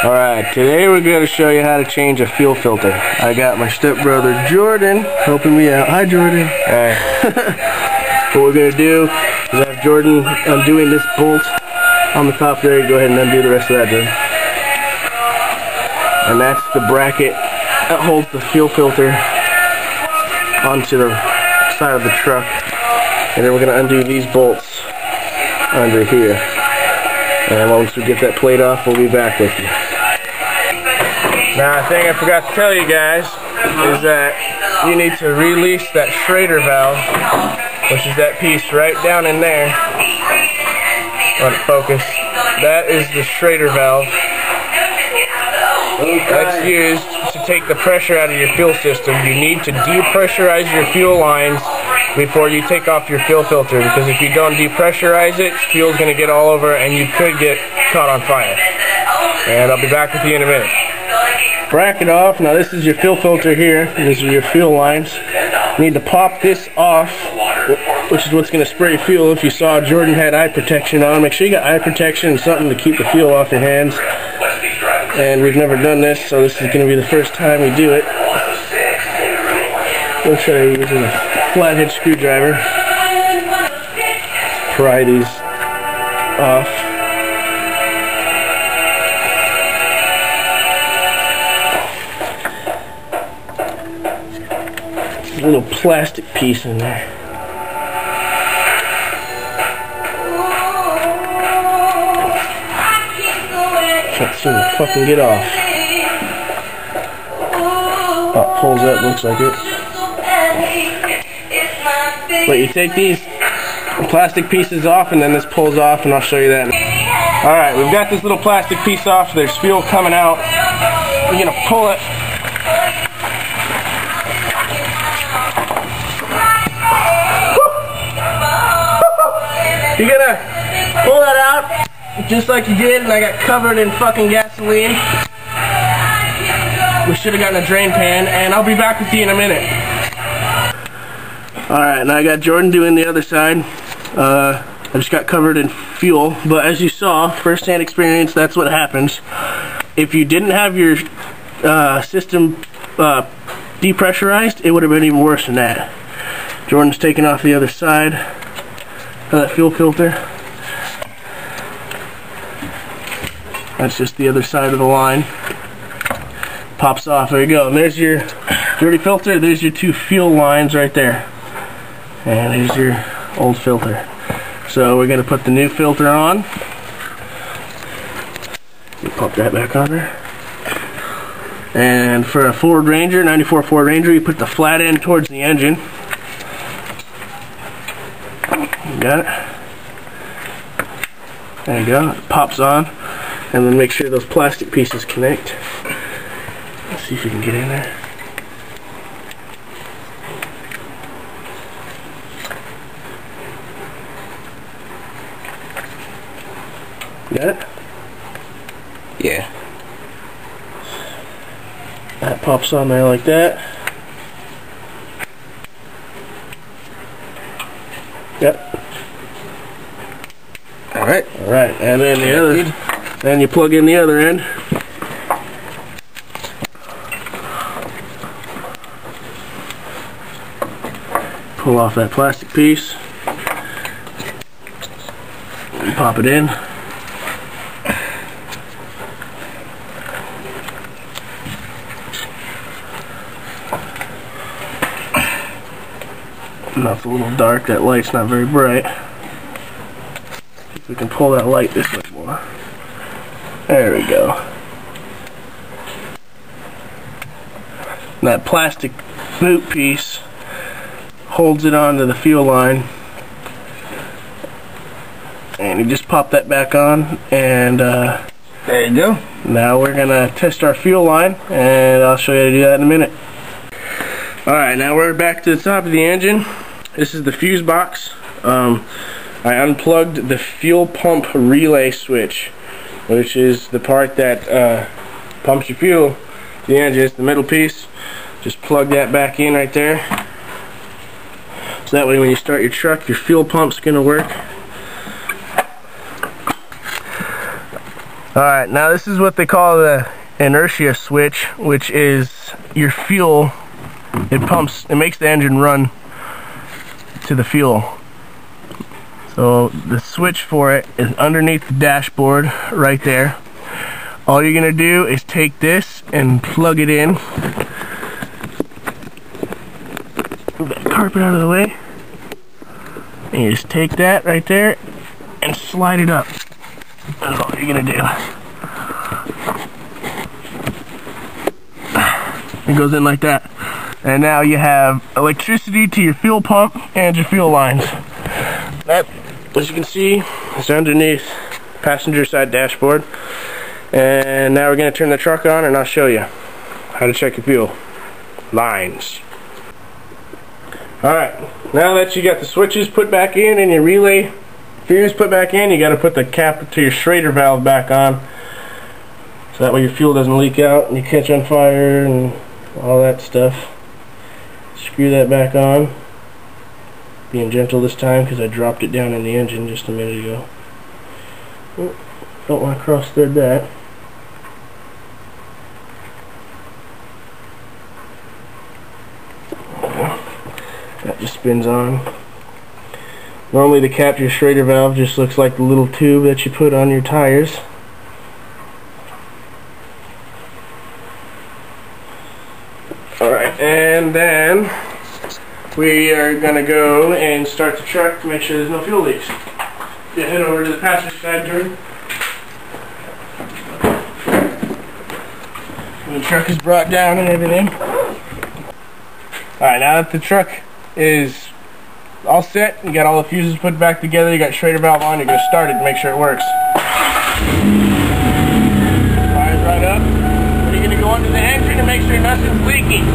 Alright, today we're going to show you how to change a fuel filter. I got my stepbrother Jordan helping me out. Hi Jordan. What we're going to do is have Jordan undoing this bolt on the top there. You go ahead and undo the rest of that, Jordan. And that's the bracket that holds the fuel filter onto the side of the truck. And then we're going to undo these bolts under here. And once we get that plate off, we'll be back with you. Now, a thing I forgot to tell you guys is that you need to release that Schrader valve, which is that piece right down in there. Let it focus. That is the Schrader valve. That's used to take the pressure out of your fuel system. You need to depressurize your fuel lines before you take off your fuel filter, because if you don't depressurize it, fuel's going to get all over and you could get caught on fire. And I'll be back with you in a minute. Bracket off. Now this is your fuel filter here. These are your fuel lines. You need to pop this off, which is what's going to spray fuel. If you saw Jordan had eye protection on, make sure you got eye protection and something to keep the fuel off your hands. And we've never done this, so this is going to be the first time we do it. We'll try using a flathead screwdriver. Pry these off. A little plastic piece in there. Can't seem to fucking get off. Oh, it pulls up, looks like it. But you take these plastic pieces off and then this pulls off, and I'll show you that. Alright, we've got this little plastic piece off. There's fuel coming out. We're going to pull it. You're going to pull that out just like you did, and I got covered in fucking gasoline. We should have gotten a drain pan, and I'll be back with you in a minute. Alright, now I got Jordan doing the other side. I just got covered in fuel, but as you saw, first-hand experience, that's what happens. If you didn't have your system depressurized, it would have been even worse than that. Jordan's taking off the other side of that fuel filter. That's just the other side of the line. Pops off. There you go. And there's your dirty filter. There's your two fuel lines right there. And here's your old filter. So we're going to put the new filter on. Pop that back on there. And for a Ford Ranger, 94 Ford Ranger, you put the flat end towards the engine. You got it? There you go. It pops on. And then make sure those plastic pieces connect. Let's see if you can get in there. Got it? Yeah. That pops on there like that. Yep. Alright. Alright, and then the other, then you plug in the other end. Pull off that plastic piece. And pop it in. Now it's a little dark, that light's not very bright. See if we can pull that light this much more. There we go. And that plastic boot piece holds it onto the fuel line. And you just pop that back on, and there you go. Now we're gonna test our fuel line, and I'll show you how to do that in a minute. Alright, now we're back to the top of the engine. This is the fuse box. I unplugged the fuel pump relay switch, which is the part that pumps your fuel to the engine. It's the middle piece. Just plug that back in right there. So that way when you start your truck, your fuel pump's going to work. Alright, now this is what they call the inertia switch, which is your fuel. It makes the engine run to the fuel. So the switch for it is underneath the dashboard right there. All you're going to do is take this and plug it in. Move that carpet out of the way. And you just take that right there and slide it up. That's all you're going to do. It goes in like that. And now you have electricity to your fuel pump and your fuel lines. That, as you can see, is underneath passenger side dashboard. And now we're going to turn the truck on and I'll show you how to check your fuel lines. Alright, now that you got the switches put back in and your relay fuse put back in, you got to put the cap to your Schrader valve back on. So that way your fuel doesn't leak out and you catch on fire and all that stuff. Screw that back on. Being gentle this time because I dropped it down in the engine just a minute ago. Oh, don't want to cross thread that. That just spins on. Normally the cap to your Schrader valve just looks like the little tube that you put on your tires. Alright, and then we are going to go and start the truck to make sure there's no fuel leaks. You head over to the passenger side door. The truck is brought down and everything. Alright, now that the truck is all set, you got all the fuses put back together, you got Schrader valve on, you're going to start it to make sure it works. Fires right up. Then you're going to go under the engine and make sure nothing's leaking.